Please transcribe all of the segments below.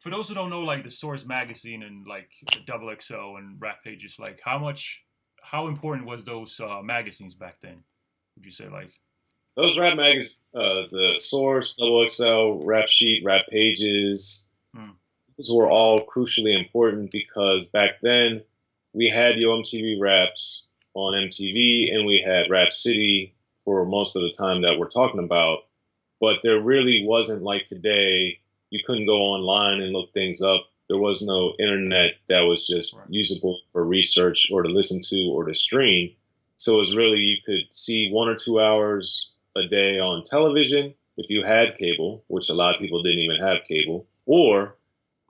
For those who don't know, like the Source magazine and like Double XO and Rap Pages, like how important was those magazines back then? Would you say like? Those rap magazines, the Source, Double XL, Rap Sheet, Rap Pages, Hmm. those were all crucially important because back then we had Yo MTV Raps on MTV and we had Rap City for most of the time that we're talking about. But there really wasn't like today. You couldn't go online and look things up. There was no internet that was just Right. usable for research or to listen to or to stream. So it was really you could see 1 or 2 hours a day on television if you had cable, which a lot of people didn't even have cable, or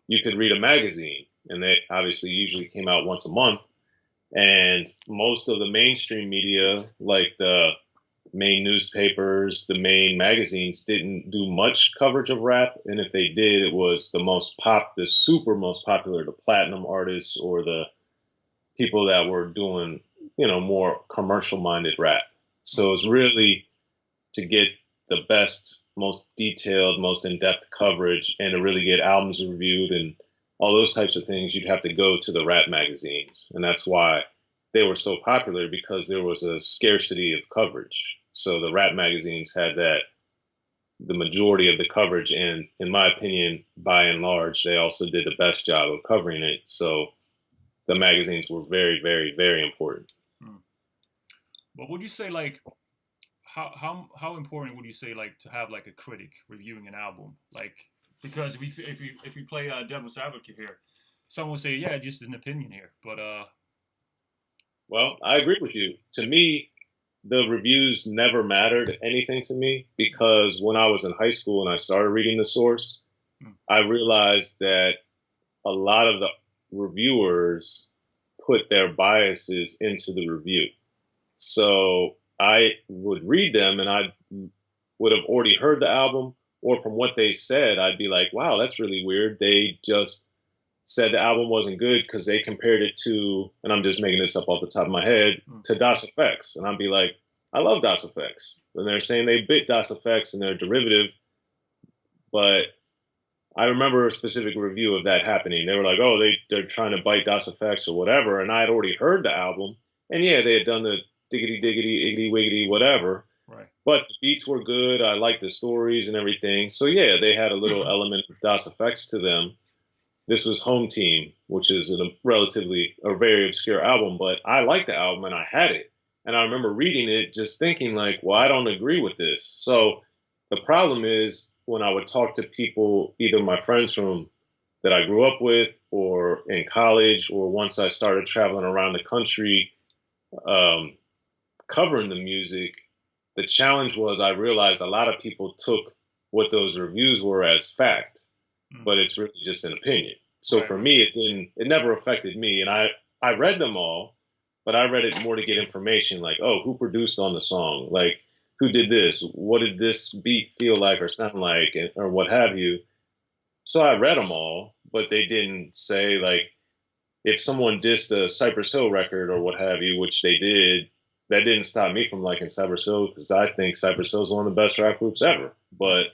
you could read a magazine, and they obviously usually came out once a month. And most of the mainstream media, like the main newspapers, the main magazines, didn't do much coverage of rap. And if they did, it was the super most popular, the platinum artists or the people that were doing, more commercial minded rap. So it's really to get the best, most detailed, most in depth coverage and to really get albums reviewed and all those types of things, you'd have to go to the rap magazines. And that's why they were so popular because there was a scarcity of coverage. So the rap magazines had the majority of the coverage. And in my opinion, by and large, they also did the best job of covering it. So the magazines were very, very, very important. Hmm. But would you say like how important would you say like to have like a critic reviewing an album? Like because if we play devil's advocate here, someone will say yeah, just an opinion here. But Well, I agree with you. To me, the reviews never mattered anything to me because when I was in high school and I started reading the source, hmm, I realized that a lot of the reviewers put their biases into the review. So I would read them and I would have already heard the album, or from what they said, I'd be like, wow, that's really weird. They just said the album wasn't good because they compared it to, and I'm just making this up off the top of my head, hmm, to DOS Effects. And I'd be like, I love DOS Effects. And they're saying they bit DOS Effects and they're derivative, but I remember a specific review of that happening. They were like, "Oh, they're trying to bite DOS Effects or whatever," and I had already heard the album, and yeah, they had done the diggity diggity iggity wiggity whatever, right. but the beats were good. I liked the stories and everything, so yeah, they had a little element of DOS Effects to them. This was Home Team, which is a very obscure album, but I liked the album and I had it, and I remember reading it, just thinking like, "Well, I don't agree with this." So the problem is when I would talk to people, either my friends from that I grew up with, or in college, or once I started traveling around the country um, covering the music, the challenge was I realized a lot of people took what those reviews were as fact, Hmm, but it's really just an opinion. So right, for right. me, it never affected me, and I read them all, but I read it more to get information, like, oh, who produced on the song, like who did this, what did this beat feel like or sound like, or what have you. So I read them all, but they didn't say like if someone dissed a Cypress Hill record or what have you, which they did. That didn't stop me from liking Cypress Hill because I think Cypress Hill is one of the best rap groups ever. But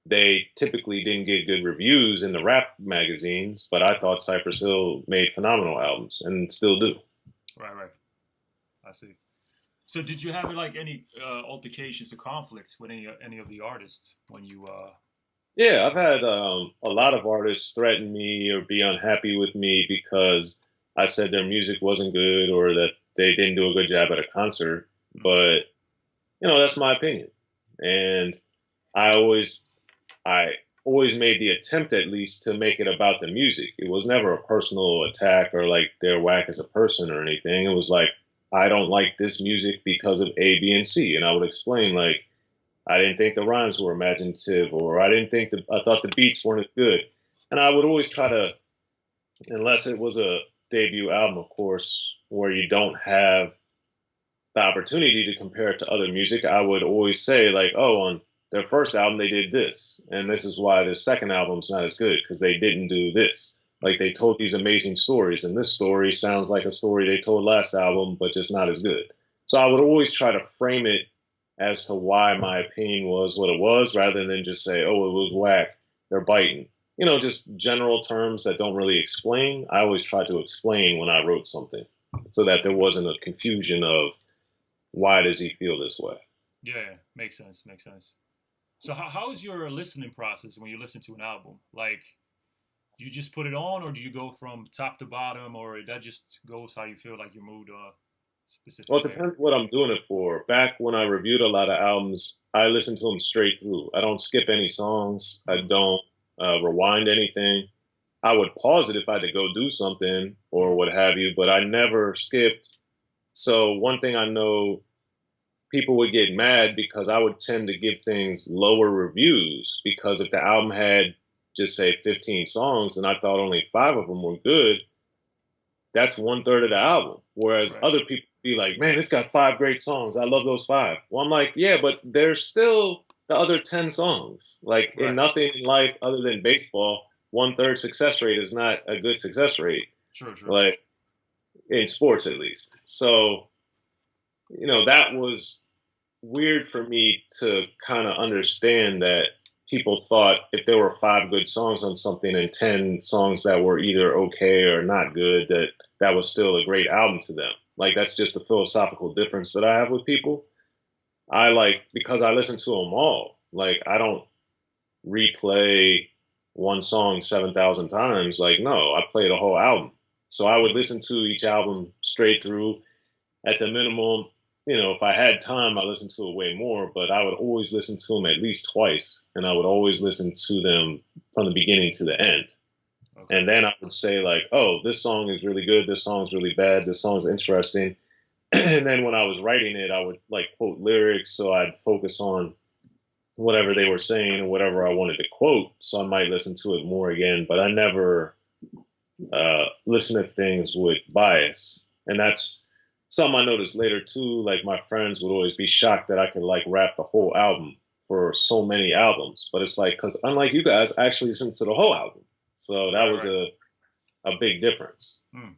they typically didn't get good reviews in the rap magazines. But I thought Cypress Hill made phenomenal albums and still do. Right, right. I see. So did you have like any altercations or conflicts with any of the artists when you Yeah, I've had a lot of artists threaten me or be unhappy with me because I said their music wasn't good or that they didn't do a good job at a concert. mm, But that's my opinion, and I always I always made the attempt at least to make it about the music. It was never a personal attack or like they're whack as a person or anything. It was like I don't like this music because of A, B, and C, and I would explain like I didn't think the rhymes were imaginative, or I thought the beats weren't as good. And I would always try to, unless it was a debut album, of course, where you don't have the opportunity to compare it to other music, I would always say like, oh, on their first album they did this, and this is why their second album's not as good because they didn't do this. Like they told these amazing stories, and this story sounds like a story they told last album, but just not as good. So I would always try to frame it as to why my opinion was what it was, rather than just say, "Oh, it was whack. They're biting." just general terms that don't really explain. I always tried to explain when I wrote something so that there wasn't a confusion of why does he feel this way. Yeah, makes sense. Makes sense. So how is your listening process when you listen to an album? Like, do you just put it on, or do you go from top to bottom, or that just goes how you feel like your mood Well, it specifically? depends what I'm doing it for. Back when I reviewed a lot of albums, I listen to them straight through. I don't skip any songs. I Mm, don't rewind anything. I would pause it if I had to go do something or mm, what have you, but I never skipped. So one thing I know, people would get mad because I would tend to give things lower reviews, because if the album had just say 15 songs and I thought only 5 of them were good, that's 1/3 of the album. Whereas right, other people be like, man, it's got 5 great songs. I love those 5. Well, I'm like, yeah, but there's still the other 10 songs. Like, in right. nothing in life other than baseball, 1/3 success rate is not a good success rate. Sure, sure. Like, in sports at least. So, that was weird for me to kind of understand that people thought if there were 5 good songs on something and 10 songs that were either okay or not good, that was still a great album to them. Like, that's just a philosophical difference that I have with people. I like, because I listen to them all. Like, I don't replay one song 7,000 times. Like, no, I play the whole album. So I would listen to each album straight through. At the minimum, if I had time, I listened to it way more, but I would always listen to them at least twice, and I would always listen to them from the beginning to the end. Okay. And then I would say, like, oh, this song is really good, this song is really bad, this song is interesting. And then when I was writing it, I would like quote lyrics, so I'd focus on whatever they were saying and whatever I wanted to quote. So I might listen to it more again, but I never listen to things with bias. And that's something I noticed later too. Like, my friends would always be shocked that I could like rap the whole album for so many albums. But it's like, because unlike you guys, I actually listened to the whole album. So that Right, was right. a big difference. Mm,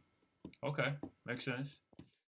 okay, makes sense.